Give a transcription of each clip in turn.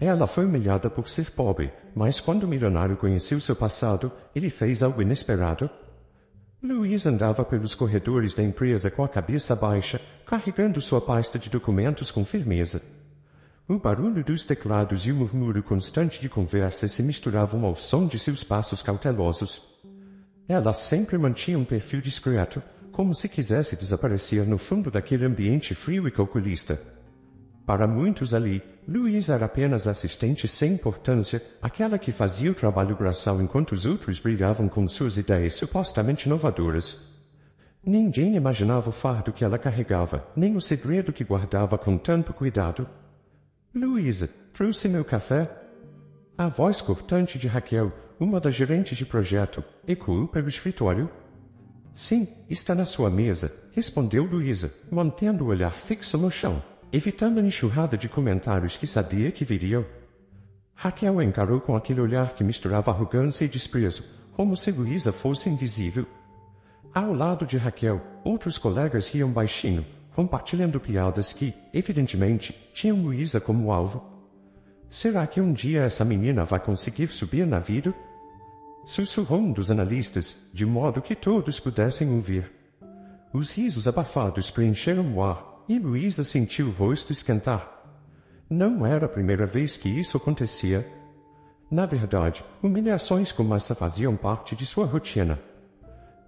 Ela foi humilhada por ser pobre, mas quando o milionário conheceu seu passado, ele fez algo inesperado. Louise andava pelos corredores da empresa com a cabeça baixa, carregando sua pasta de documentos com firmeza. O barulho dos teclados e o murmúrio constante de conversas se misturavam ao som de seus passos cautelosos. Ela sempre mantinha um perfil discreto, como se quisesse desaparecer no fundo daquele ambiente frio e calculista. Para muitos ali, Louise era apenas assistente sem importância, aquela que fazia o trabalho braçal enquanto os outros brilhavam com suas ideias supostamente inovadoras. Ninguém imaginava o fardo que ela carregava, nem o segredo que guardava com tanto cuidado. Louise, trouxe meu café? A voz cortante de Raquel, uma das gerentes de projeto, ecoou pelo escritório. Sim, está na sua mesa, respondeu Louise, mantendo o olhar fixo no chão, evitando a enxurrada de comentários que sabia que viriam. Raquel a encarou com aquele olhar que misturava arrogância e desprezo, como se Louise fosse invisível. Ao lado de Raquel, outros colegas riam baixinho, compartilhando piadas que, evidentemente, tinham Louise como alvo. Será que um dia essa menina vai conseguir subir na vida? Sussurrou um dos analistas, de modo que todos pudessem ouvir. Os risos abafados preencheram o ar, e Louise sentiu o rosto esquentar. Não era a primeira vez que isso acontecia. Na verdade, humilhações como essa faziam parte de sua rotina.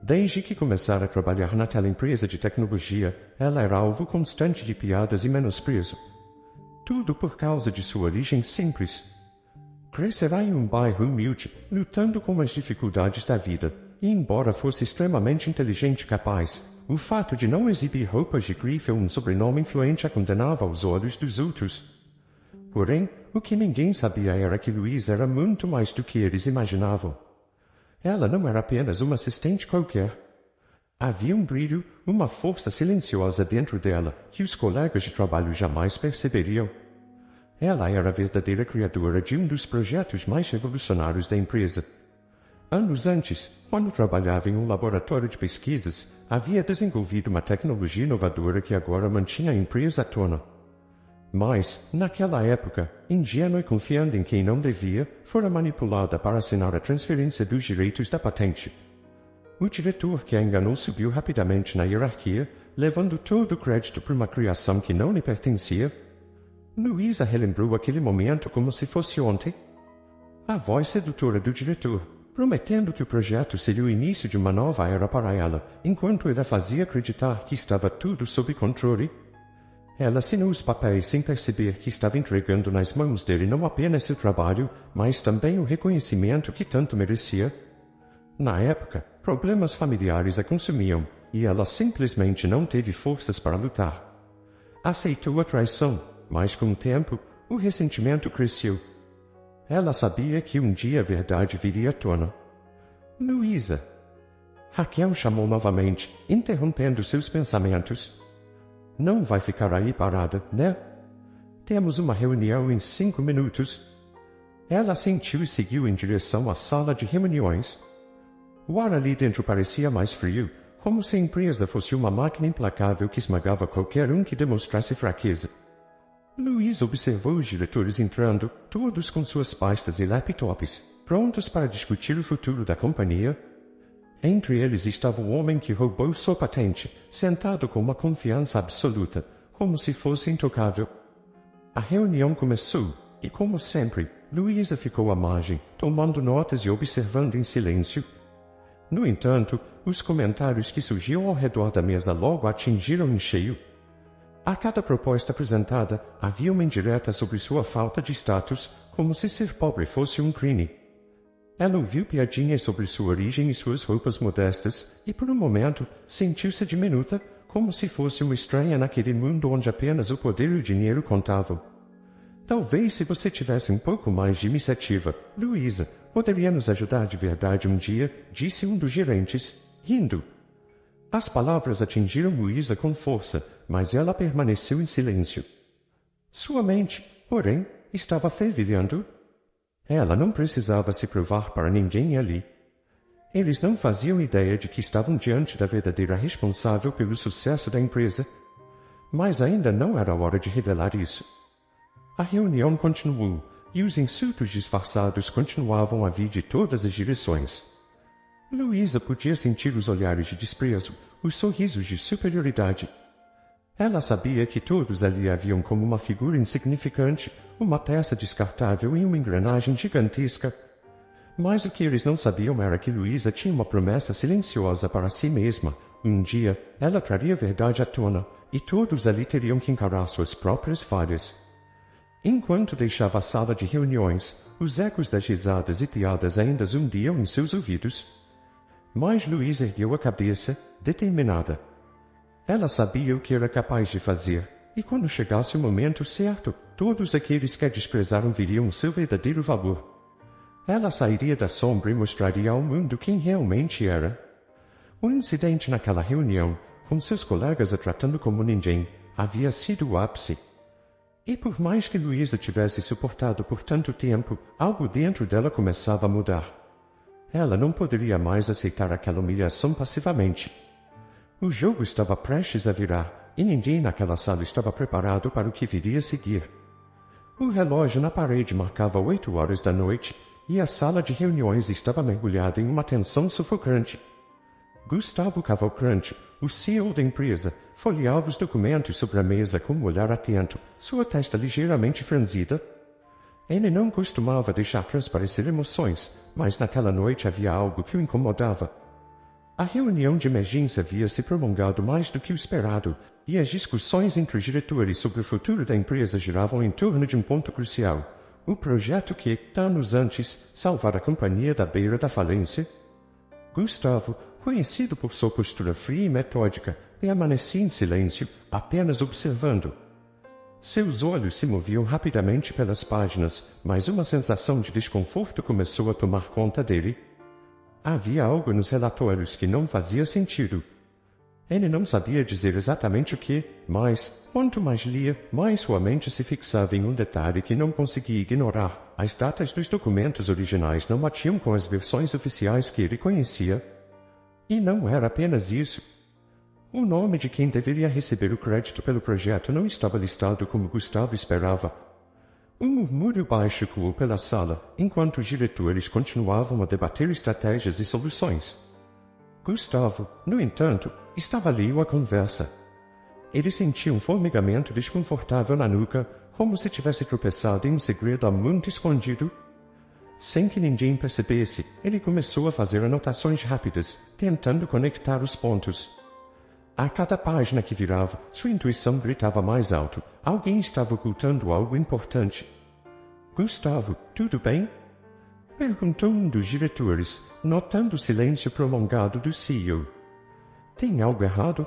Desde que começara a trabalhar naquela empresa de tecnologia, ela era alvo constante de piadas e menosprezo. Tudo por causa de sua origem simples. Crescerá em um bairro humilde, lutando com as dificuldades da vida, e embora fosse extremamente inteligente e capaz, o fato de não exibir roupas de grife ou um sobrenome influente a condenava aos olhos dos outros. Porém, o que ninguém sabia era que Louise era muito mais do que eles imaginavam. Ela não era apenas uma assistente qualquer. Havia um brilho, uma força silenciosa dentro dela que os colegas de trabalho jamais perceberiam. Ela era a verdadeira criadora de um dos projetos mais revolucionários da empresa. Anos antes, quando trabalhava em um laboratório de pesquisas, havia desenvolvido uma tecnologia inovadora que agora mantinha a empresa à tona. Mas, naquela época, ingênua e confiando em quem não devia, fora manipulada para assinar a transferência dos direitos da patente. O diretor que a enganou subiu rapidamente na hierarquia, levando todo o crédito por uma criação que não lhe pertencia. Louise relembrou aquele momento como se fosse ontem. A voz sedutora do diretor, prometendo que o projeto seria o início de uma nova era para ela, enquanto ele a fazia acreditar que estava tudo sob controle. Ela assinou os papéis sem perceber que estava entregando nas mãos dele não apenas seu trabalho, mas também o reconhecimento que tanto merecia. Na época, problemas familiares a consumiam, e ela simplesmente não teve forças para lutar. Aceitou a traição, mas com o tempo, o ressentimento cresceu. Ela sabia que um dia a verdade viria à tona. Louise. Raquel chamou novamente, interrompendo seus pensamentos. Não vai ficar aí parada, né? Temos uma reunião em 5 minutos. Ela assentiu e seguiu em direção à sala de reuniões. O ar ali dentro parecia mais frio, como se a empresa fosse uma máquina implacável que esmagava qualquer um que demonstrasse fraqueza. Louise observou os diretores entrando, todos com suas pastas e laptops, prontos para discutir o futuro da companhia. Entre eles estava o homem que roubou sua patente, sentado com uma confiança absoluta, como se fosse intocável. A reunião começou, e como sempre, Louise ficou à margem, tomando notas e observando em silêncio. No entanto, os comentários que surgiam ao redor da mesa logo a atingiram em cheio. A cada proposta apresentada, havia uma indireta sobre sua falta de status, como se ser pobre fosse um crime. Ela ouviu piadinhas sobre sua origem e suas roupas modestas, e por um momento sentiu-se diminuta, como se fosse uma estranha naquele mundo onde apenas o poder e o dinheiro contavam. Talvez se você tivesse um pouco mais de iniciativa, Louise, poderia nos ajudar de verdade um dia, disse um dos gerentes, rindo. As palavras atingiram Louise com força, mas ela permaneceu em silêncio. Sua mente, porém, estava fervilhando. Ela não precisava se provar para ninguém ali. Eles não faziam ideia de que estavam diante da verdadeira responsável pelo sucesso da empresa. Mas ainda não era a hora de revelar isso. A reunião continuou, e os insultos disfarçados continuavam a vir de todas as direções. Luísa podia sentir os olhares de desprezo, os sorrisos de superioridade. Ela sabia que todos ali a viam como uma figura insignificante, uma peça descartável em uma engrenagem gigantesca. Mas o que eles não sabiam era que Luísa tinha uma promessa silenciosa para si mesma. Um dia, ela traria a verdade à tona, e todos ali teriam que encarar suas próprias falhas. Enquanto deixava a sala de reuniões, os ecos das risadas e piadas ainda zumbiam em seus ouvidos. Mas Luísa ergueu a cabeça, determinada. Ela sabia o que era capaz de fazer, e quando chegasse o momento certo, todos aqueles que a desprezaram viriam o seu verdadeiro valor. Ela sairia da sombra e mostraria ao mundo quem realmente era. O incidente naquela reunião, com seus colegas a tratando como ninguém, havia sido o ápice. E por mais que Luísa tivesse suportado por tanto tempo, algo dentro dela começava a mudar. Ela não poderia mais aceitar aquela humilhação passivamente. O jogo estava prestes a virar, e ninguém naquela sala estava preparado para o que viria a seguir. O relógio na parede marcava 8 horas da noite, e a sala de reuniões estava mergulhada em uma tensão sufocante. Gustavo Cavalcante, o CEO da empresa, folheava os documentos sobre a mesa com um olhar atento, sua testa ligeiramente franzida. Ele não costumava deixar transparecer emoções, mas naquela noite havia algo que o incomodava. A reunião de emergência havia se prolongado mais do que o esperado, e as discussões entre os diretores sobre o futuro da empresa giravam em torno de um ponto crucial: o projeto que, anos antes, salvara a companhia da beira da falência. Gustavo, conhecido por sua postura fria e metódica, permanecia em silêncio, apenas observando. Seus olhos se moviam rapidamente pelas páginas, mas uma sensação de desconforto começou a tomar conta dele. Havia algo nos relatórios que não fazia sentido. Ele não sabia dizer exatamente o que, mas, quanto mais lia, mais sua mente se fixava em um detalhe que não conseguia ignorar. As datas dos documentos originais não batiam com as versões oficiais que ele conhecia. E não era apenas isso. O nome de quem deveria receber o crédito pelo projeto não estava listado como Gustavo esperava. Um murmúrio baixo ecoou pela sala, enquanto os diretores continuavam a debater estratégias e soluções. Gustavo, no entanto, estava alheio à conversa. Ele sentia um formigamento desconfortável na nuca, como se tivesse tropeçado em um segredo há muito escondido. Sem que ninguém percebesse, ele começou a fazer anotações rápidas, tentando conectar os pontos. A cada página que virava, sua intuição gritava mais alto. Alguém estava ocultando algo importante. Gustavo, tudo bem? Perguntou um dos diretores, notando o silêncio prolongado do CEO. Tem algo errado?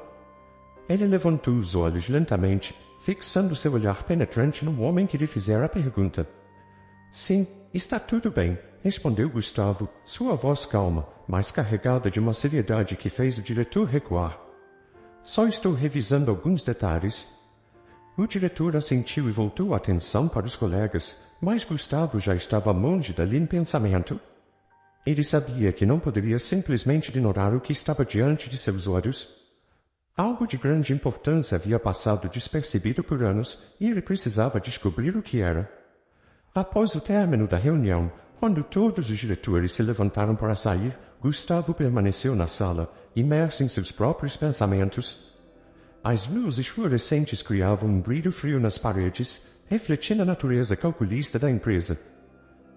Ele levantou os olhos lentamente, fixando seu olhar penetrante no homem que lhe fizera a pergunta. Sim, está tudo bem, respondeu Gustavo, sua voz calma, mas carregada de uma seriedade que fez o diretor recuar. Só estou revisando alguns detalhes. O diretor assentiu e voltou a atenção para os colegas, mas Gustavo já estava longe dali em pensamento. Ele sabia que não poderia simplesmente ignorar o que estava diante de seus olhos. Algo de grande importância havia passado despercebido por anos e ele precisava descobrir o que era. Após o término da reunião, quando todos os diretores se levantaram para sair, Gustavo permaneceu na sala, imerso em seus próprios pensamentos. As luzes fluorescentes criavam um brilho frio nas paredes, refletindo a natureza calculista da empresa.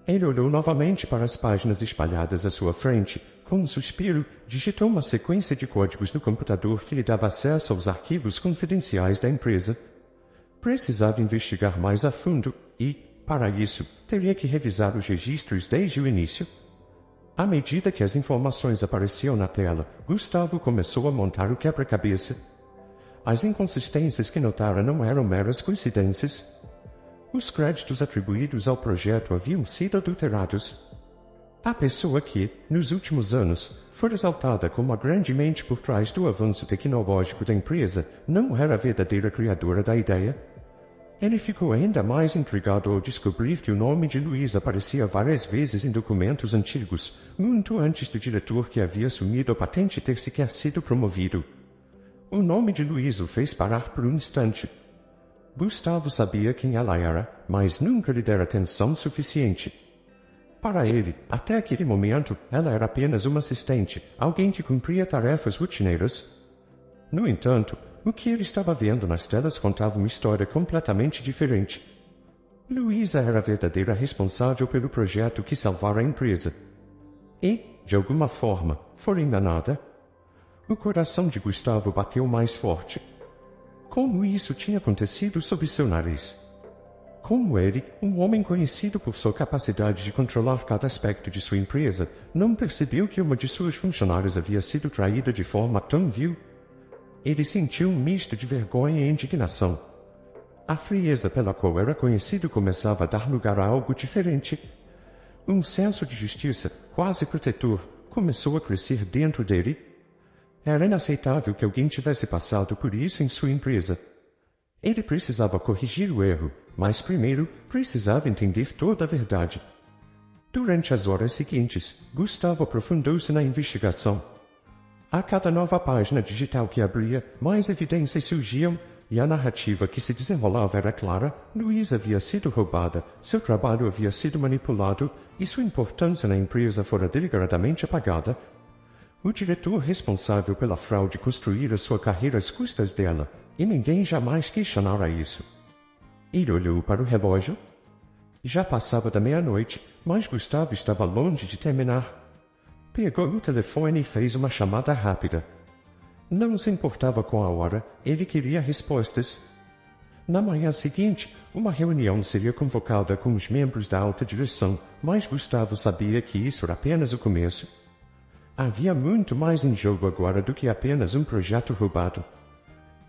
Ele olhou novamente para as páginas espalhadas à sua frente. Com um suspiro, digitou uma sequência de códigos no computador que lhe dava acesso aos arquivos confidenciais da empresa. Precisava investigar mais a fundo e, para isso, teria que revisar os registros desde o início. À medida que as informações apareciam na tela, Gustavo começou a montar o quebra-cabeça. As inconsistências que notara não eram meras coincidências. Os créditos atribuídos ao projeto haviam sido adulterados. A pessoa que, nos últimos anos, foi exaltada como a grande mente por trás do avanço tecnológico da empresa não era a verdadeira criadora da ideia. Ele ficou ainda mais intrigado ao descobrir que o nome de Luiz aparecia várias vezes em documentos antigos, muito antes do diretor que havia assumido a patente ter sequer sido promovido. O nome de Luiz o fez parar por um instante. Gustavo sabia quem ela era, mas nunca lhe dera atenção suficiente. Para ele, até aquele momento, ela era apenas uma assistente, alguém que cumpria tarefas rotineiras. No entanto, o que ele estava vendo nas telas contava uma história completamente diferente. Luísa era a verdadeira responsável pelo projeto que salvara a empresa. E, de alguma forma, fora enganada. O coração de Gustavo bateu mais forte. Como isso tinha acontecido sob seu nariz? Como ele, um homem conhecido por sua capacidade de controlar cada aspecto de sua empresa, não percebeu que uma de suas funcionárias havia sido traída de forma tão vil? Ele sentiu um misto de vergonha e indignação. A frieza pela qual era conhecido começava a dar lugar a algo diferente. Um senso de justiça, quase protetor, começou a crescer dentro dele. Era inaceitável que alguém tivesse passado por isso em sua empresa. Ele precisava corrigir o erro, mas primeiro precisava entender toda a verdade. Durante as horas seguintes, Gustavo aprofundou-se na investigação. A cada nova página digital que abria, mais evidências surgiam, e a narrativa que se desenrolava era clara: Luísa havia sido roubada, seu trabalho havia sido manipulado, e sua importância na empresa fora deliberadamente apagada. O diretor responsável pela fraude construíra sua carreira às custas dela, e ninguém jamais questionara isso. Ele olhou para o relógio. Já passava da meia-noite, mas Gustavo estava longe de terminar. Pegou o telefone e fez uma chamada rápida. Não se importava com a hora, ele queria respostas. Na manhã seguinte, uma reunião seria convocada com os membros da alta direção, mas Gustavo sabia que isso era apenas o começo. Havia muito mais em jogo agora do que apenas um projeto roubado.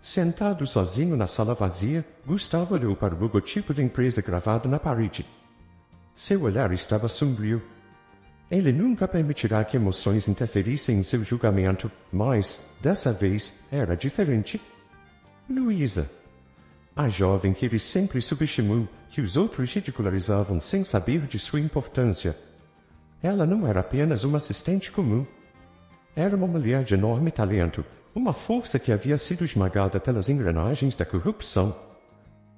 Sentado sozinho na sala vazia, Gustavo olhou para o logotipo da empresa gravado na parede. Seu olhar estava sombrio. Ele nunca permitirá que emoções interferissem em seu julgamento, mas, dessa vez, era diferente. Luísa. A jovem que ele sempre subestimou, que os outros ridicularizavam sem saber de sua importância. Ela não era apenas uma assistente comum. Era uma mulher de enorme talento, uma força que havia sido esmagada pelas engrenagens da corrupção.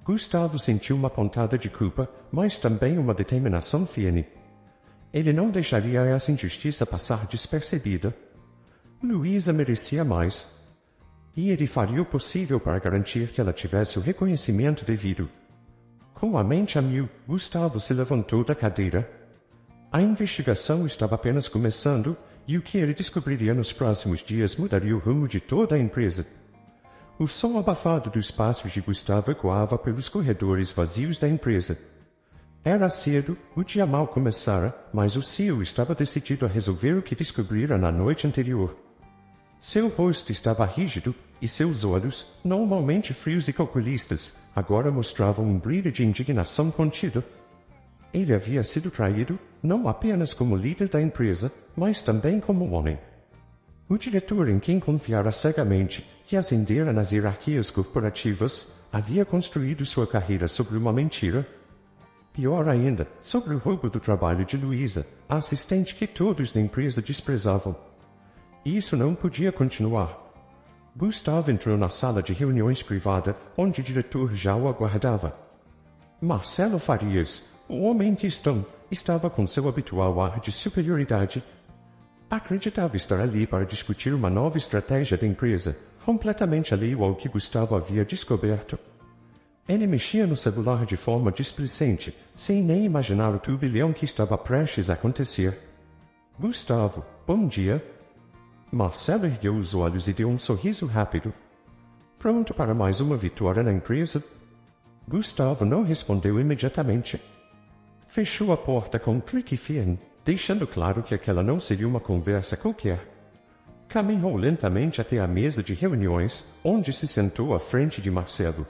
Gustavo sentiu uma pontada de culpa, mas também uma determinação firme. Ele não deixaria essa injustiça passar despercebida. Luísa merecia mais. E ele faria o possível para garantir que ela tivesse o reconhecimento devido. Com a mente a mil, Gustavo se levantou da cadeira. A investigação estava apenas começando, e o que ele descobriria nos próximos dias mudaria o rumo de toda a empresa. O som abafado dos passos de Gustavo ecoava pelos corredores vazios da empresa. Era cedo, o dia mal começara, mas o CEO estava decidido a resolver o que descobrira na noite anterior. Seu rosto estava rígido, e seus olhos, normalmente frios e calculistas, agora mostravam um brilho de indignação contido. Ele havia sido traído, não apenas como líder da empresa, mas também como homem. O diretor em quem confiara cegamente, que ascendera nas hierarquias corporativas, havia construído sua carreira sobre uma mentira. Pior ainda, sobre o roubo do trabalho de Luísa, a assistente que todos na empresa desprezavam. Isso não podia continuar. Gustavo entrou na sala de reuniões privada, onde o diretor já o aguardava. Marcelo Farias, o homem em questão, estava com seu habitual ar de superioridade. Acreditava estar ali para discutir uma nova estratégia da empresa, completamente alheio ao que Gustavo havia descoberto. Ele mexia no celular de forma displicente, sem nem imaginar o turbilhão que estava prestes a acontecer. Gustavo, bom dia. Marcelo ergueu os olhos e deu um sorriso rápido. Pronto para mais uma vitória na empresa? Gustavo não respondeu imediatamente. Fechou a porta com um clique firme, deixando claro que aquela não seria uma conversa qualquer. Caminhou lentamente até a mesa de reuniões, onde se sentou à frente de Marcelo.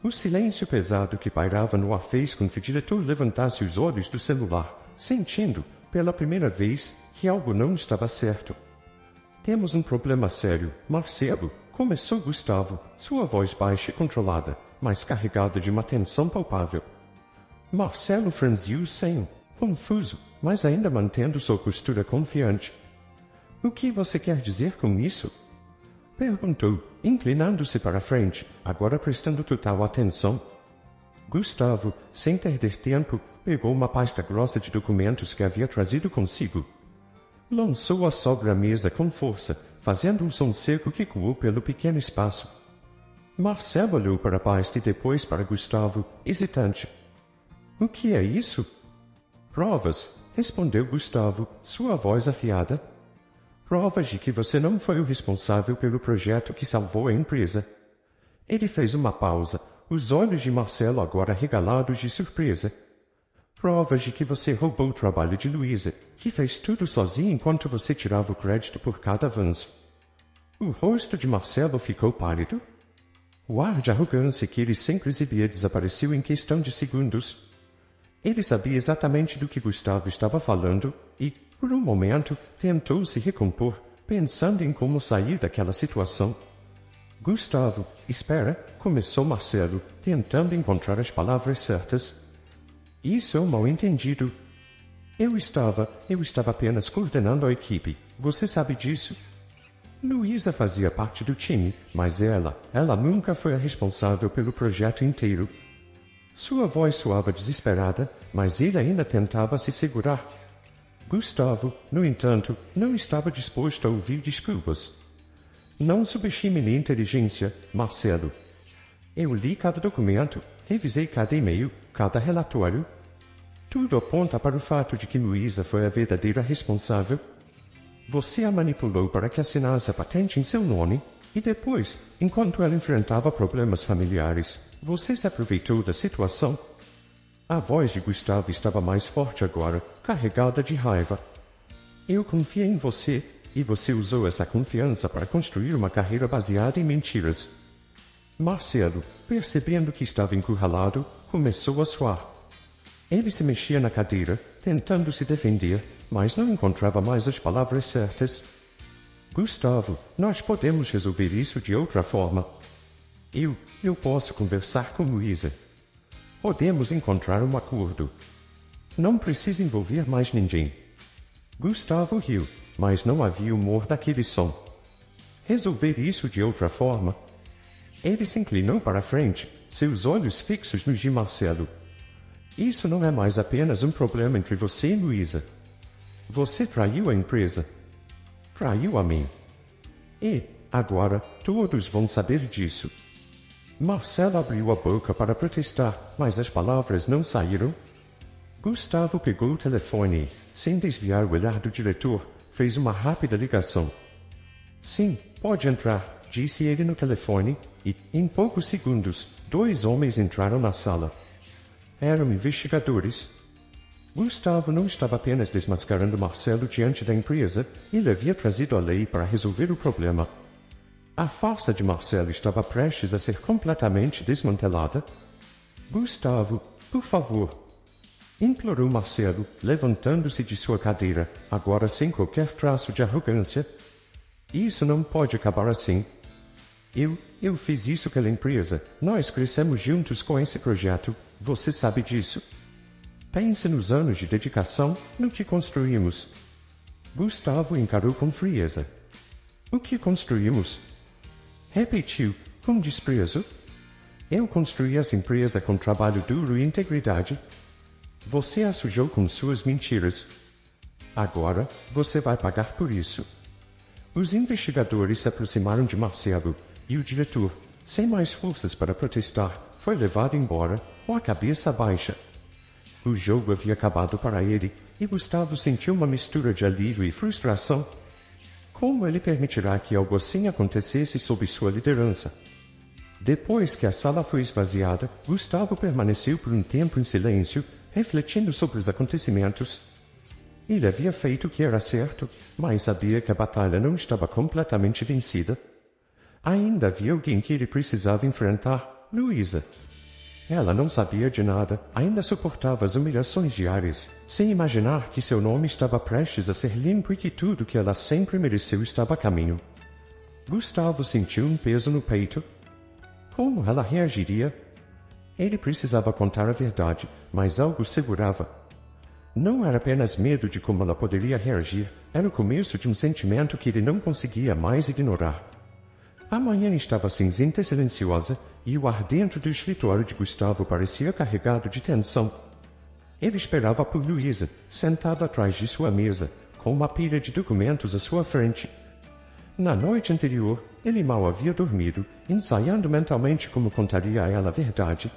O silêncio pesado que pairava no ar fez com que o diretor levantasse os olhos do celular, sentindo, pela primeira vez, que algo não estava certo. Temos um problema sério, Marcelo, começou Gustavo, sua voz baixa e controlada, mas carregada de uma tensão palpável. Marcelo franziu o senho, confuso, mas ainda mantendo sua postura confiante. O que você quer dizer com isso? Perguntou, inclinando-se para a frente, agora prestando total atenção. Gustavo, sem perder tempo, pegou uma pasta grossa de documentos que havia trazido consigo. Lançou-a sobre a mesa com força, fazendo um som seco que ecoou pelo pequeno espaço. Marcelo olhou para a pasta e depois para Gustavo, hesitante. O que é isso? Provas, respondeu Gustavo, sua voz afiada. Provas de que você não foi o responsável pelo projeto que salvou a empresa. Ele fez uma pausa, os olhos de Marcelo agora regalados de surpresa. Provas de que você roubou o trabalho de Luísa, que fez tudo sozinha enquanto você tirava o crédito por cada avanço. O rosto de Marcelo ficou pálido. O ar de arrogância que ele sempre exibia desapareceu em questão de segundos. Ele sabia exatamente do que Gustavo estava falando e, por um momento, tentou se recompor, pensando em como sair daquela situação. Gustavo, espera, começou Marcelo, tentando encontrar as palavras certas. Isso é um mal-entendido. Eu estava apenas coordenando a equipe. Você sabe disso? Luísa fazia parte do time, mas ela nunca foi a responsável pelo projeto inteiro. Sua voz soava desesperada, mas ele ainda tentava se segurar. Gustavo, no entanto, não estava disposto a ouvir desculpas. Não subestime minha inteligência, Marcelo. Eu li cada documento, revisei cada e-mail, cada relatório. Tudo aponta para o fato de que Luísa foi a verdadeira responsável. Você a manipulou para que assinasse a patente em seu nome, e depois, enquanto ela enfrentava problemas familiares, você se aproveitou da situação. A voz de Gustavo estava mais forte agora, carregada de raiva. Eu confiei em você, e você usou essa confiança para construir uma carreira baseada em mentiras. Marcelo, percebendo que estava encurralado, começou a suar. Ele se mexia na cadeira, tentando se defender, mas não encontrava mais as palavras certas. Gustavo, nós podemos resolver isso de outra forma. Eu posso conversar com Luísa. Podemos encontrar um acordo. Não precisa envolver mais ninguém. Gustavo riu, mas não havia humor daquele som. Resolver isso de outra forma? Ele se inclinou para a frente, seus olhos fixos nos de Marcelo. Isso não é mais apenas um problema entre você e Luísa. Você traiu a empresa. Traiu a mim. E, agora, todos vão saber disso. Marcelo abriu a boca para protestar, mas as palavras não saíram. Gustavo pegou o telefone e, sem desviar o olhar do diretor, fez uma rápida ligação. Sim, pode entrar, disse ele no telefone, e, em poucos segundos, 2 homens entraram na sala. Eram investigadores. Gustavo não estava apenas desmascarando Marcelo diante da empresa, ele havia trazido a lei para resolver o problema. A farsa de Marcelo estava prestes a ser completamente desmantelada. Gustavo, por favor, implorou Marcelo, levantando-se de sua cadeira, agora sem qualquer traço de arrogância. Isso não pode acabar assim. Eu fiz isso pela empresa. Nós crescemos juntos com esse projeto. Você sabe disso. Pense nos anos de dedicação no que construímos. Gustavo encarou com frieza. O que construímos? Repetiu, com desprezo. Eu construí essa empresa com trabalho duro e integridade. Você a sujou com suas mentiras. Agora, você vai pagar por isso. Os investigadores se aproximaram de Marcelo, e o diretor, sem mais forças para protestar, foi levado embora, com a cabeça baixa. O jogo havia acabado para ele, e Gustavo sentiu uma mistura de alívio e frustração. Como ele permitirá que algo assim acontecesse sob sua liderança? Depois que a sala foi esvaziada, Gustavo permaneceu por um tempo em silêncio, refletindo sobre os acontecimentos. Ele havia feito o que era certo, mas sabia que a batalha não estava completamente vencida. Ainda havia alguém que ele precisava enfrentar, Luísa. Ela não sabia de nada, ainda suportava as humilhações diárias, sem imaginar que seu nome estava prestes a ser limpo e que tudo que ela sempre mereceu estava a caminho. Gustavo sentiu um peso no peito. Como ela reagiria? Ele precisava contar a verdade, mas algo segurava. Não era apenas medo de como ela poderia reagir, era o começo de um sentimento que ele não conseguia mais ignorar. A manhã estava cinzenta e silenciosa, e o ar dentro do escritório de Gustavo parecia carregado de tensão. Ele esperava por Luísa, sentado atrás de sua mesa, com uma pilha de documentos à sua frente. Na noite anterior, ele mal havia dormido, ensaiando mentalmente como contaria a ela a verdade.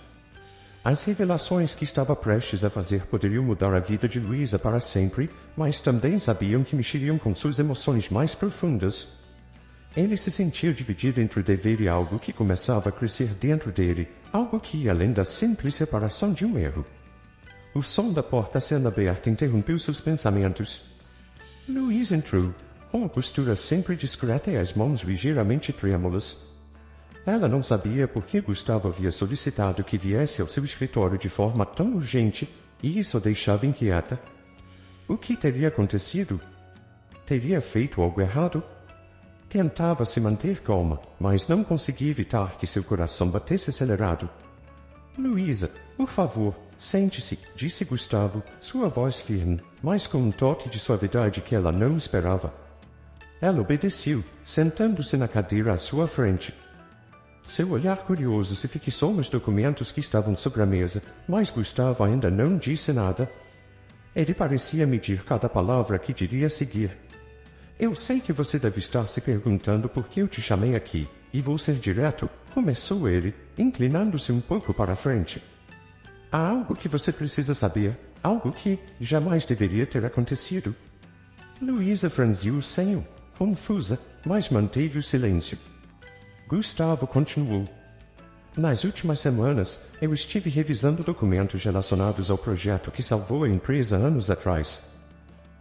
As revelações que estava prestes a fazer poderiam mudar a vida de Luísa para sempre, mas também sabiam que mexeriam com suas emoções mais profundas. Ele se sentia dividido entre o dever e algo que começava a crescer dentro dele, algo que ia além da simples reparação de um erro. O som da porta sendo aberta interrompeu seus pensamentos. Luísa entrou, com a postura sempre discreta e as mãos ligeiramente trêmulas. Ela não sabia por que Gustavo havia solicitado que viesse ao seu escritório de forma tão urgente, e isso a deixava inquieta. O que teria acontecido? Teria feito algo errado? Tentava se manter calma, mas não conseguia evitar que seu coração batesse acelerado. Luísa, por favor, sente-se, disse Gustavo, sua voz firme, mas com um toque de suavidade que ela não esperava. Ela obedeceu, sentando-se na cadeira à sua frente. Seu olhar curioso se fixou nos documentos que estavam sobre a mesa, mas Gustavo ainda não disse nada. Ele parecia medir cada palavra que diria a seguir. Eu sei que você deve estar se perguntando por que eu te chamei aqui, e vou ser direto, começou ele, inclinando-se um pouco para a frente. Há algo que você precisa saber, algo que jamais deveria ter acontecido. Luísa franziu o senho, confusa, mas manteve o silêncio. Gustavo continuou. Nas últimas semanas, eu estive revisando documentos relacionados ao projeto que salvou a empresa anos atrás.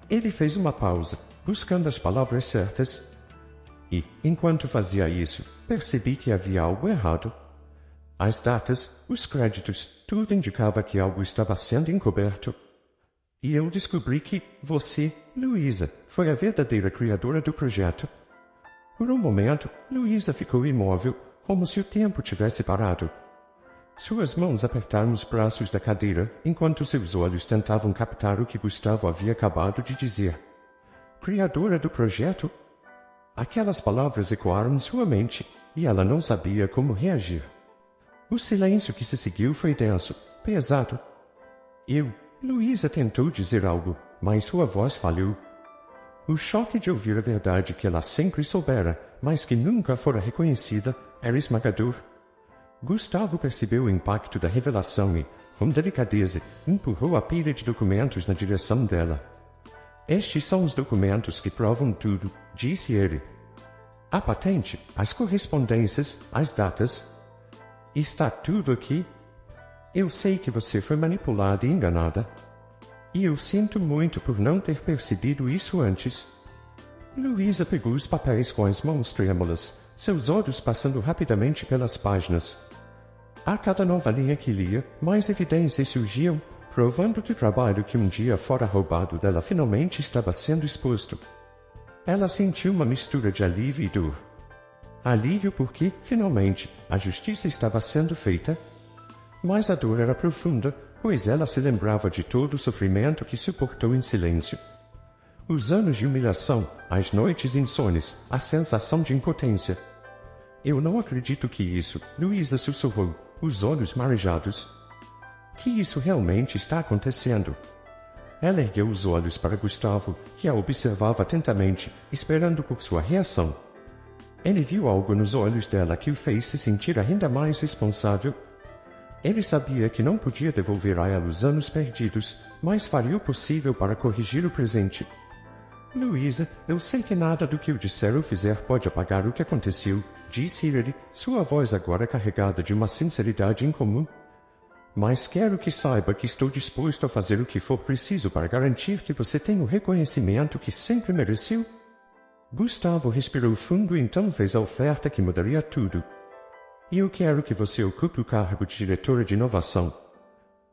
Ele fez uma pausa, buscando as palavras certas. E, enquanto fazia isso, percebi que havia algo errado. As datas, os créditos, tudo indicava que algo estava sendo encoberto. E eu descobri que você, Luísa, foi a verdadeira criadora do projeto. Por um momento, Luísa ficou imóvel, como se o tempo tivesse parado. Suas mãos apertaram os braços da cadeira, enquanto seus olhos tentavam captar o que Gustavo havia acabado de dizer. Criadora do projeto? Aquelas palavras ecoaram em sua mente, e ela não sabia como reagir. O silêncio que se seguiu foi denso, pesado. Luísa tentou dizer algo, mas sua voz falhou. O choque de ouvir a verdade que ela sempre soubera, mas que nunca fora reconhecida, era esmagador. Gustavo percebeu o impacto da revelação e, com delicadeza, empurrou a pilha de documentos na direção dela. Estes são os documentos que provam tudo, disse ele. A patente, as correspondências, as datas. Está tudo aqui? Eu sei que você foi manipulada e enganada. E eu sinto muito por não ter percebido isso antes. Luísa pegou os papéis com as mãos trêmulas, seus olhos passando rapidamente pelas páginas. A cada nova linha que lia, mais evidências surgiam, provando que o trabalho que um dia fora roubado dela finalmente estava sendo exposto. Ela sentiu uma mistura de alívio e dor. Alívio porque, finalmente, a justiça estava sendo feita. Mas a dor era profunda, pois ela se lembrava de todo o sofrimento que suportou em silêncio. Os anos de humilhação, as noites insones, a sensação de impotência. Eu não acredito que isso, Luísa sussurrou, os olhos marejados. Que isso realmente está acontecendo? Ela ergueu os olhos para Gustavo, que a observava atentamente, esperando por sua reação. Ele viu algo nos olhos dela que o fez se sentir ainda mais responsável. Ele sabia que não podia devolver a ela os anos perdidos, mas faria o possível para corrigir o presente. Luísa, eu sei que nada do que eu disser ou fizer pode apagar o que aconteceu, disse ele, sua voz agora carregada de uma sinceridade incomum. Mas quero que saiba que estou disposto a fazer o que for preciso para garantir que você tenha o reconhecimento que sempre mereceu. Gustavo respirou fundo e então fez a oferta que mudaria tudo. E eu quero que você ocupe o cargo de diretora de inovação.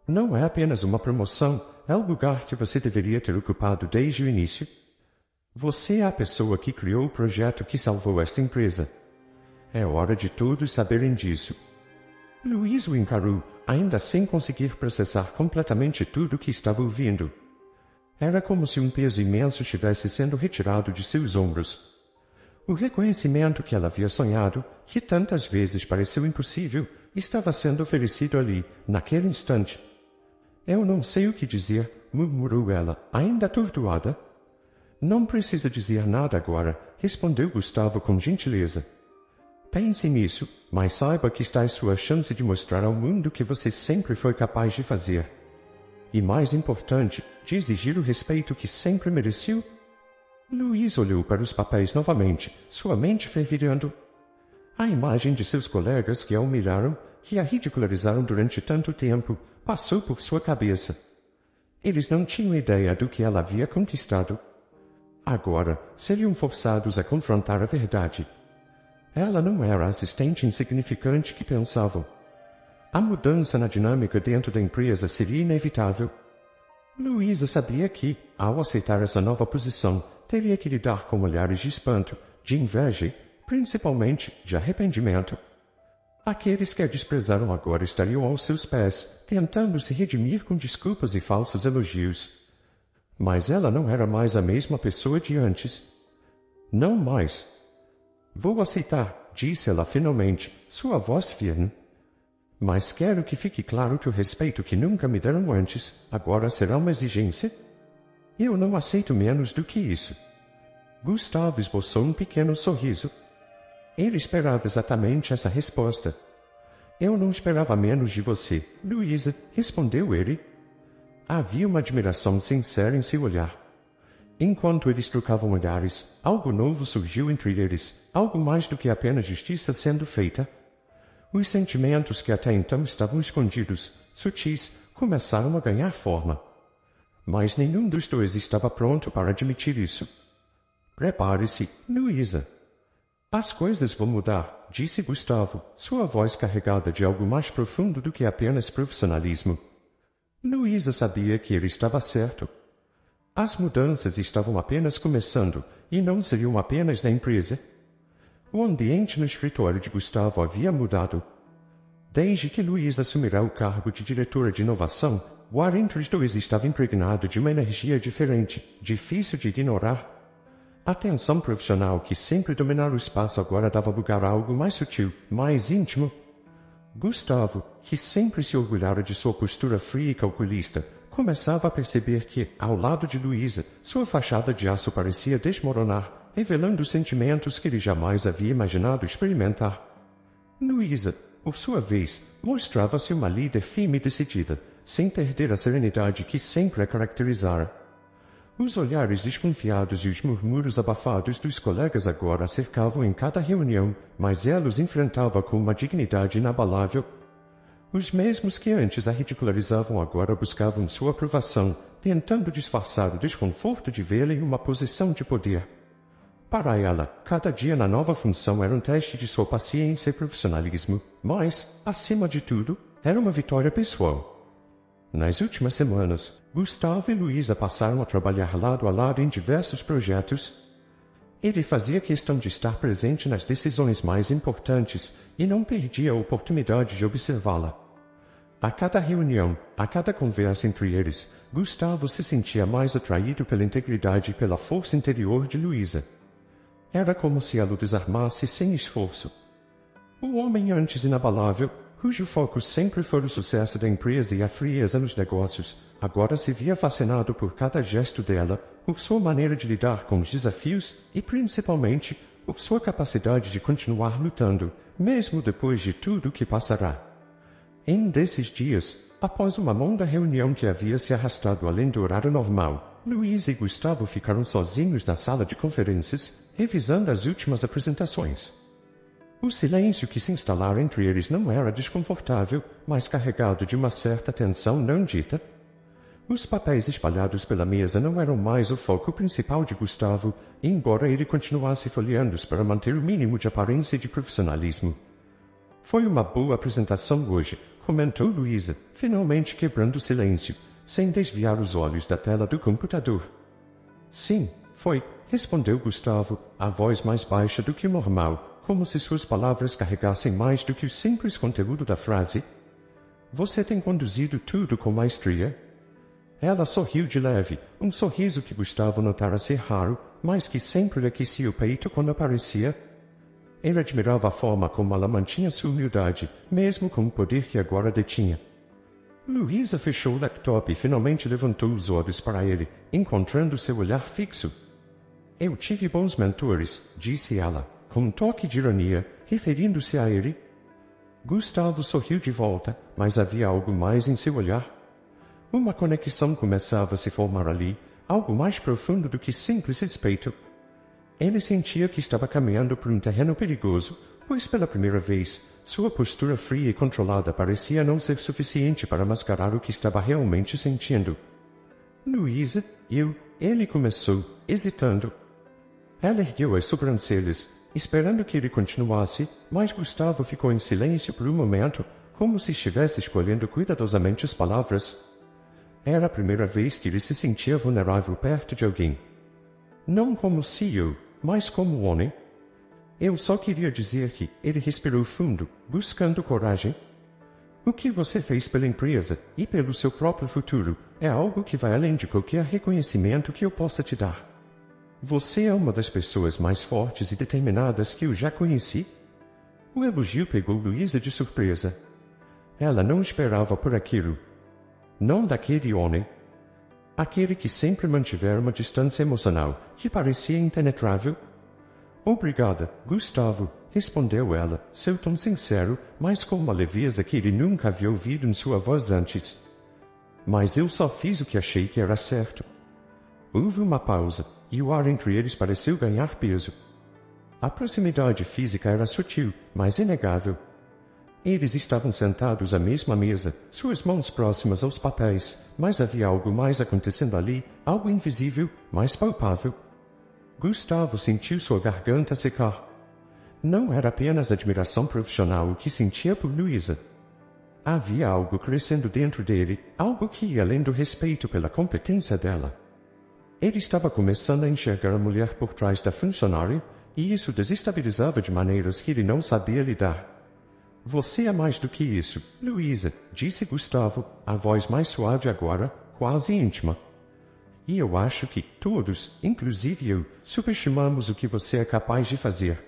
Não é apenas uma promoção, é o lugar que você deveria ter ocupado desde o início. Você é a pessoa que criou o projeto que salvou esta empresa. É hora de todos saberem disso. Luísa o encarou, ainda sem conseguir processar completamente tudo o que estava ouvindo. Era como se um peso imenso estivesse sendo retirado de seus ombros. O reconhecimento que ela havia sonhado, que tantas vezes pareceu impossível, estava sendo oferecido ali, naquele instante. Eu não sei o que dizer, murmurou ela, ainda atordoada. Não precisa dizer nada agora, respondeu Gustavo com gentileza. Pense nisso, mas saiba que está em sua chance de mostrar ao mundo que você sempre foi capaz de fazer. E mais importante, de exigir o respeito que sempre mereceu. Luiz olhou para os papéis novamente, sua mente fervilhando. A imagem de seus colegas que a humilharam, que a ridicularizaram durante tanto tempo, passou por sua cabeça. Eles não tinham ideia do que ela havia conquistado. Agora, seriam forçados a confrontar a verdade. Ela não era a assistente insignificante que pensavam. A mudança na dinâmica dentro da empresa seria inevitável. Luísa sabia que, ao aceitar essa nova posição, teria que lidar com olhares de espanto, de inveja e, principalmente, de arrependimento. Aqueles que a desprezaram agora estariam aos seus pés, tentando se redimir com desculpas e falsos elogios. Mas ela não era mais a mesma pessoa de antes. Não mais. Vou aceitar, disse ela finalmente, sua voz firme. Mas quero que fique claro que o respeito que nunca me deram antes, agora será uma exigência? Eu não aceito menos do que isso. Gustavo esboçou um pequeno sorriso. Ele esperava exatamente essa resposta. Eu não esperava menos de você, Luísa, respondeu ele. Havia uma admiração sincera em seu olhar. Enquanto eles trocavam olhares, algo novo surgiu entre eles, algo mais do que apenas justiça sendo feita. Os sentimentos que até então estavam escondidos, sutis, começaram a ganhar forma. Mas nenhum dos dois estava pronto para admitir isso. Prepare-se, Luísa. As coisas vão mudar, disse Gustavo, sua voz carregada de algo mais profundo do que apenas profissionalismo. Luísa sabia que ele estava certo. As mudanças estavam apenas começando, e não seriam apenas na empresa. O ambiente no escritório de Gustavo havia mudado. Desde que Luísa assumira o cargo de diretora de inovação, o ar entre os dois estava impregnado de uma energia diferente, difícil de ignorar. A tensão profissional que sempre dominara o espaço agora dava lugar a algo mais sutil, mais íntimo. Gustavo, que sempre se orgulhara de sua postura fria e calculista, começava a perceber que, ao lado de Luísa, sua fachada de aço parecia desmoronar, revelando sentimentos que ele jamais havia imaginado experimentar. Luísa, por sua vez, mostrava-se uma líder firme e decidida, sem perder a serenidade que sempre a caracterizara. Os olhares desconfiados e os murmúrios abafados dos colegas agora a cercavam em cada reunião, mas ela os enfrentava com uma dignidade inabalável. Os mesmos que antes a ridicularizavam agora buscavam sua aprovação, tentando disfarçar o desconforto de vê-la em uma posição de poder. Para ela, cada dia na nova função era um teste de sua paciência e profissionalismo, mas, acima de tudo, era uma vitória pessoal. Nas últimas semanas, Gustavo e Luísa passaram a trabalhar lado a lado em diversos projetos. Ele fazia questão de estar presente nas decisões mais importantes e não perdia a oportunidade de observá-la. A cada reunião, a cada conversa entre eles, Gustavo se sentia mais atraído pela integridade e pela força interior de Luísa. Era como se ela o desarmasse sem esforço. O homem antes inabalável, cujo foco sempre foi o sucesso da empresa e a frieza nos negócios, agora se via fascinado por cada gesto dela, por sua maneira de lidar com os desafios e, principalmente, por sua capacidade de continuar lutando, mesmo depois de tudo que passará. Em desses dias, após uma longa reunião que havia se arrastado além do horário normal, Luísa e Gustavo ficaram sozinhos na sala de conferências, revisando as últimas apresentações. O silêncio que se instalara entre eles não era desconfortável, mas carregado de uma certa tensão não dita. Os papéis espalhados pela mesa não eram mais o foco principal de Gustavo, embora ele continuasse folheando-os para manter o mínimo de aparência e de profissionalismo. Foi uma boa apresentação hoje, comentou Luísa, finalmente quebrando o silêncio, sem desviar os olhos da tela do computador. Sim, foi, respondeu Gustavo, a voz mais baixa do que o normal, como se suas palavras carregassem mais do que o simples conteúdo da frase. Você tem conduzido tudo com maestria? Ela sorriu de leve, um sorriso que Gustavo notara ser raro, mas que sempre lhe aquecia o peito quando aparecia. Ele admirava a forma como ela mantinha sua humildade, mesmo com o poder que agora detinha. Luísa fechou o laptop e finalmente levantou os olhos para ele, encontrando seu olhar fixo. Eu tive bons mentores, disse ela, com um toque de ironia, referindo-se a ele. Gustavo sorriu de volta, mas havia algo mais em seu olhar. Uma conexão começava a se formar ali, algo mais profundo do que simples respeito. Ele sentia que estava caminhando por um terreno perigoso, pois pela primeira vez, sua postura fria e controlada parecia não ser suficiente para mascarar o que estava realmente sentindo. Luísa, ele começou, hesitando. Ela ergueu as sobrancelhas, esperando que ele continuasse, mas Gustavo ficou em silêncio por um momento, como se estivesse escolhendo cuidadosamente as palavras. Era a primeira vez que ele se sentia vulnerável perto de alguém. Não como CEO, mas como homem. Eu só queria dizer que ele respirou fundo, buscando coragem. O que você fez pela empresa e pelo seu próprio futuro é algo que vai além de qualquer reconhecimento que eu possa te dar. Você é uma das pessoas mais fortes e determinadas que eu já conheci. O elogio pegou Luísa de surpresa. Ela não esperava por aquilo. Não daquele homem. Aquele que sempre mantivera uma distância emocional, que parecia impenetrável. Obrigada, Gustavo, respondeu ela, seu tom sincero, mas com uma leveza que ele nunca havia ouvido em sua voz antes. Mas eu só fiz o que achei que era certo. Houve uma pausa, e o ar entre eles pareceu ganhar peso. A proximidade física era sutil, mas inegável. Eles estavam sentados à mesma mesa, suas mãos próximas aos papéis, mas havia algo mais acontecendo ali, algo invisível, mas palpável. Gustavo sentiu sua garganta secar. Não era apenas admiração profissional o que sentia por Luísa. Havia algo crescendo dentro dele, algo que ia além do respeito pela competência dela. Ele estava começando a enxergar a mulher por trás da funcionária, e isso desestabilizava de maneiras que ele não sabia lidar. Você é mais do que isso, Luísa, disse Gustavo, a voz mais suave agora, quase íntima. E eu acho que todos, inclusive eu, subestimamos o que você é capaz de fazer.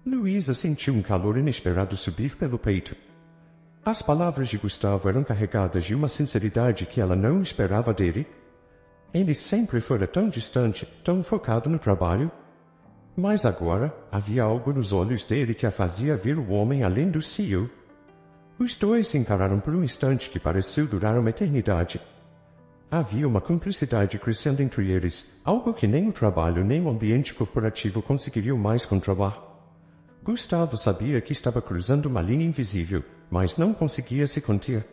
Luísa sentiu um calor inesperado subir pelo peito. As palavras de Gustavo eram carregadas de uma sinceridade que ela não esperava dele. Ele sempre fora tão distante, tão focado no trabalho. Mas agora, havia algo nos olhos dele que a fazia ver o homem além do CEO. Os dois se encararam por um instante que pareceu durar uma eternidade. Havia uma cumplicidade crescendo entre eles, algo que nem o trabalho nem o ambiente corporativo conseguiriam mais controlar. Gustavo sabia que estava cruzando uma linha invisível, mas não conseguia se conter.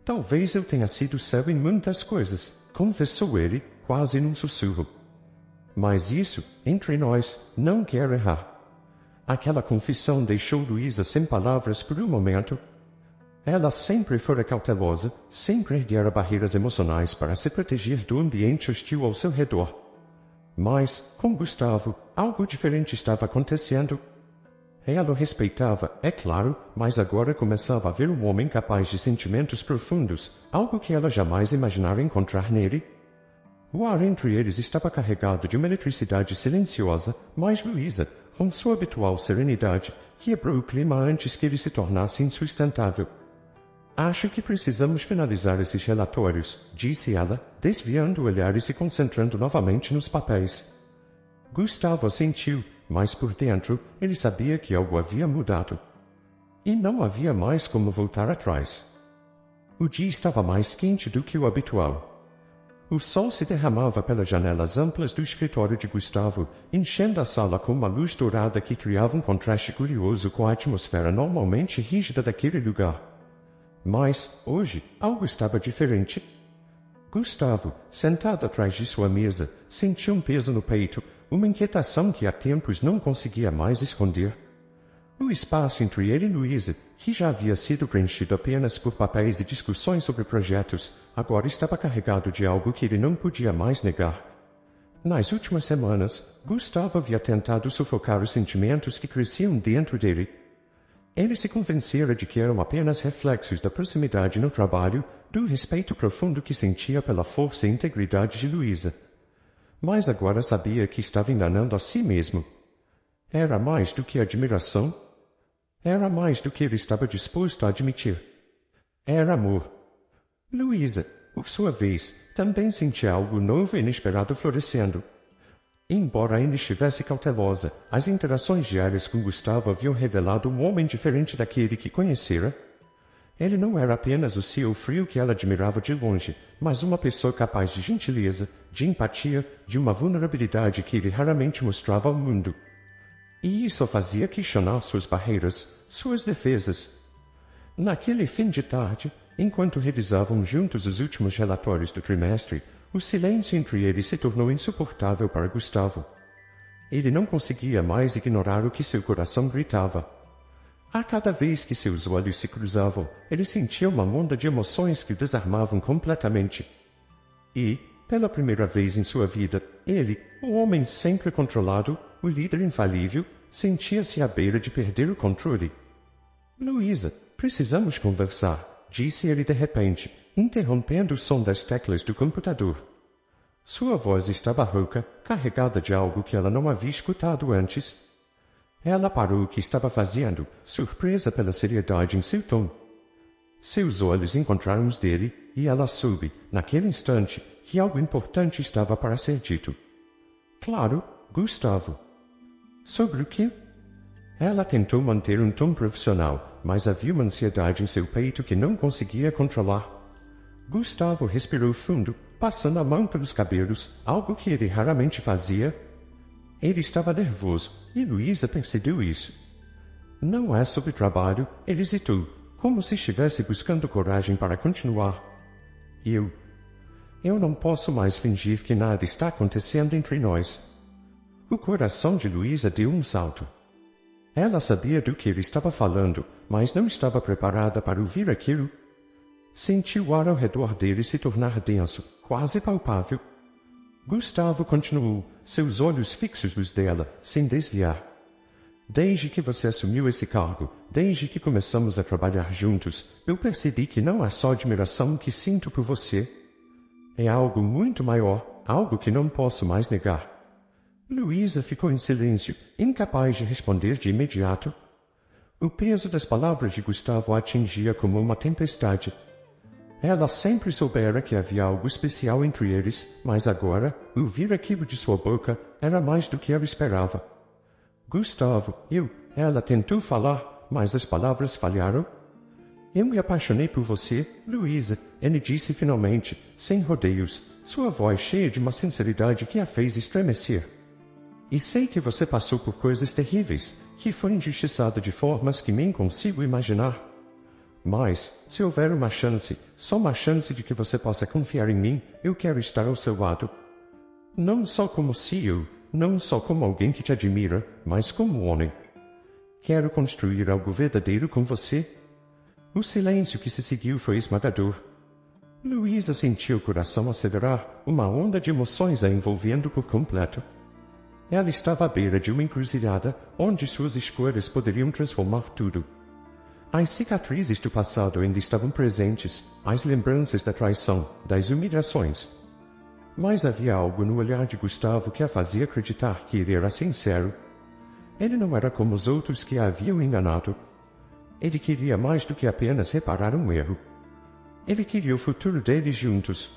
Talvez eu tenha sido cego em muitas coisas, confessou ele, quase num sussurro. Mas isso, entre nós, não quer errar. Aquela confissão deixou Luísa sem palavras por um momento. Ela sempre fora cautelosa, sempre erguera barreiras emocionais para se proteger do ambiente hostil ao seu redor. Mas, com Gustavo, algo diferente estava acontecendo. Ela o respeitava, é claro, mas agora começava a ver um homem capaz de sentimentos profundos, algo que ela jamais imaginara encontrar nele. O ar entre eles estava carregado de uma eletricidade silenciosa, mas Luísa, com sua habitual serenidade, quebrou o clima antes que ele se tornasse insustentável. Acho que precisamos finalizar esses relatórios, disse ela, desviando o olhar e se concentrando novamente nos papéis. Gustavo assentiu, mas por dentro ele sabia que algo havia mudado. E não havia mais como voltar atrás. O dia estava mais quente do que o habitual. O sol se derramava pelas janelas amplas do escritório de Gustavo, enchendo a sala com uma luz dourada que criava um contraste curioso com a atmosfera normalmente rígida daquele lugar. Mas, hoje, algo estava diferente. Gustavo, sentado atrás de sua mesa, sentia um peso no peito, uma inquietação que há tempos não conseguia mais esconder. O espaço entre ele e Luísa, que já havia sido preenchido apenas por papéis e discussões sobre projetos, agora estava carregado de algo que ele não podia mais negar. Nas últimas semanas, Gustavo havia tentado sufocar os sentimentos que cresciam dentro dele. Ele se convencera de que eram apenas reflexos da proximidade no trabalho, do respeito profundo que sentia pela força e integridade de Luísa. mas agora sabia que estava enganando a si mesmo. Era mais do que admiração. Era mais do que ele estava disposto a admitir. Era amor. Luísa, por sua vez, também sentia algo novo e inesperado florescendo. Embora ainda estivesse cautelosa, as interações diárias com Gustavo haviam revelado um homem diferente daquele que conhecera. Ele não era apenas o CEO frio que ela admirava de longe, mas uma pessoa capaz de gentileza, de empatia, de uma vulnerabilidade que ele raramente mostrava ao mundo. E isso fazia questionar suas barreiras, suas defesas. Naquele fim de tarde, enquanto revisavam juntos os últimos relatórios do trimestre, o silêncio entre eles se tornou insuportável para Gustavo. Ele não conseguia mais ignorar o que seu coração gritava. A cada vez que seus olhos se cruzavam, ele sentia uma onda de emoções que o desarmavam completamente. E, pela primeira vez em sua vida, ele, o homem sempre controlado, o líder infalível, sentia-se à beira de perder o controle. Luísa, precisamos conversar, disse ele de repente, interrompendo o som das teclas do computador. Sua voz estava rouca, carregada de algo que ela não havia escutado antes. Ela parou o que estava fazendo, surpresa pela seriedade em seu tom. Seus olhos encontraram os dele, e ela soube, naquele instante, que algo importante estava para ser dito. Claro, Gustavo. Sobre o quê? Ela tentou manter um tom profissional, mas havia uma ansiedade em seu peito que não conseguia controlar. Gustavo respirou fundo, passando a mão pelos cabelos, algo que ele raramente fazia. Ele estava nervoso, e Luísa percebeu isso. Não é sobre trabalho, ele hesitou, como se estivesse buscando coragem para continuar. Eu não posso mais fingir que nada está acontecendo entre nós. O coração de Luísa deu um salto. Ela sabia do que ele estava falando, mas não estava preparada para ouvir aquilo. Sentiu o ar ao redor dele se tornar denso, quase palpável. Gustavo continuou, seus olhos fixos nos dela, sem desviar. Desde que você assumiu esse cargo, desde que começamos a trabalhar juntos, eu percebi que não é só admiração que sinto por você. É algo muito maior, algo que não posso mais negar. Luísa ficou em silêncio, incapaz de responder de imediato. O peso das palavras de Gustavo a atingia como uma tempestade. Ela sempre soubera que havia algo especial entre eles, mas agora, ouvir aquilo de sua boca era mais do que ela esperava. Gustavo, ela tentou falar, mas as palavras falharam. Eu me apaixonei por você, Luísa, ele disse finalmente, sem rodeios, sua voz cheia de uma sinceridade que a fez estremecer. E sei que você passou por coisas terríveis, que foi injustiçada de formas que nem consigo imaginar. Mas, se houver uma chance, só uma chance de que você possa confiar em mim, eu quero estar ao seu lado. Não só como CEO, não só como alguém que te admira, mas como homem. Quero construir algo verdadeiro com você. O silêncio que se seguiu foi esmagador. Luísa sentiu o coração acelerar, uma onda de emoções a envolvendo por completo. Ela estava à beira de uma encruzilhada, onde suas escolhas poderiam transformar tudo. As cicatrizes do passado ainda estavam presentes, as lembranças da traição, das humilhações. Mas havia algo no olhar de Gustavo que a fazia acreditar que ele era sincero. Ele não era como os outros que a haviam enganado. Ele queria mais do que apenas reparar um erro. Ele queria o futuro deles juntos.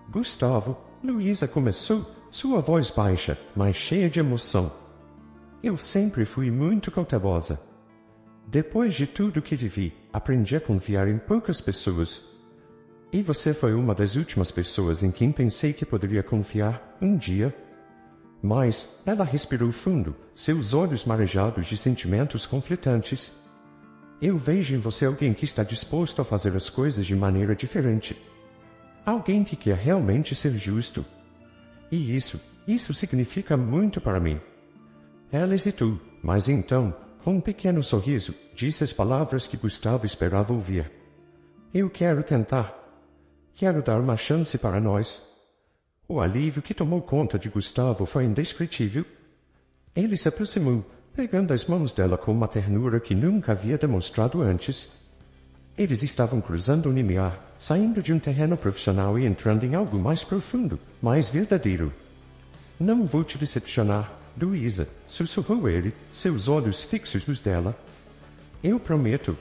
Gustavo, Luísa começou, sua voz baixa, mas cheia de emoção. Eu sempre fui muito cautelosa. Depois de tudo que vivi, aprendi a confiar em poucas pessoas. E você foi uma das últimas pessoas em quem pensei que poderia confiar um dia. Mas ela respirou fundo, seus olhos marejados de sentimentos conflitantes. Eu vejo em você alguém que está disposto a fazer as coisas de maneira diferente. Alguém que quer realmente ser justo. E isso significa muito para mim. Ela hesitou, mas então, com um pequeno sorriso, disse as palavras que Gustavo esperava ouvir. Eu quero tentar. Quero dar uma chance para nós. O alívio que tomou conta de Gustavo foi indescritível. Ele se aproximou, pegando as mãos dela com uma ternura que nunca havia demonstrado antes. Eles estavam cruzando um limiar, saindo de um terreno profissional e entrando em algo mais profundo, mais verdadeiro. Não vou te decepcionar, Luísa, sussurrou ele, seus olhos fixos nos dela. Eu prometo.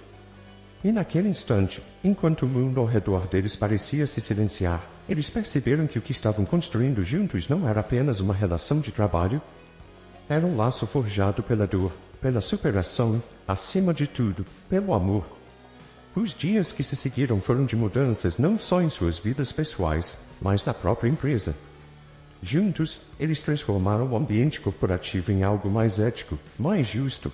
E naquele instante, enquanto o mundo ao redor deles parecia se silenciar, eles perceberam que o que estavam construindo juntos não era apenas uma relação de trabalho. Era um laço forjado pela dor, pela superação, acima de tudo, pelo amor. Os dias que se seguiram foram de mudanças não só em suas vidas pessoais, mas na própria empresa. Juntos, eles transformaram o ambiente corporativo em algo mais ético, mais justo.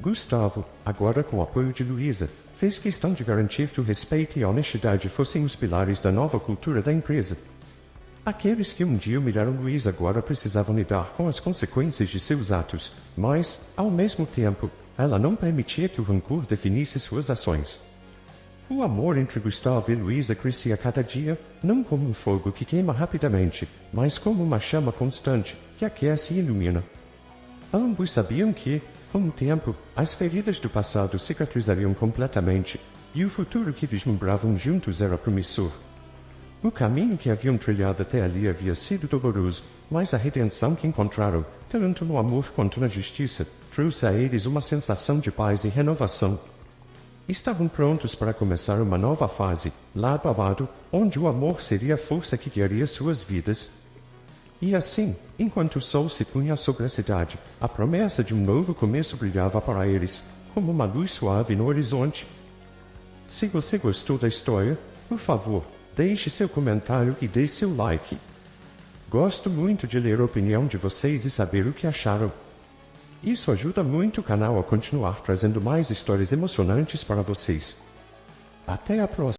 Gustavo, agora com o apoio de Luísa, fez questão de garantir que o respeito e a honestidade fossem os pilares da nova cultura da empresa. Aqueles que um dia humilharam Luísa agora precisavam lidar com as consequências de seus atos, mas, ao mesmo tempo, ela não permitia que o rancor definisse suas ações. O amor entre Gustavo e Luísa crescia cada dia, não como um fogo que queima rapidamente, mas como uma chama constante, que aquece e ilumina. Ambos sabiam que, com o tempo, as feridas do passado cicatrizariam completamente, e o futuro que vislumbravam juntos era promissor. O caminho que haviam trilhado até ali havia sido doloroso, mas a redenção que encontraram, tanto no amor quanto na justiça, trouxe a eles uma sensação de paz e renovação. Estavam prontos para começar uma nova fase, lado a lado, onde o amor seria a força que guiaria suas vidas. E assim, enquanto o sol se punha sobre a cidade, a promessa de um novo começo brilhava para eles, como uma luz suave no horizonte. Se você gostou da história, por favor, deixe seu comentário e dê seu like. Gosto muito de ler a opinião de vocês e saber o que acharam. Isso ajuda muito o canal a continuar trazendo mais histórias emocionantes para vocês. Até a próxima!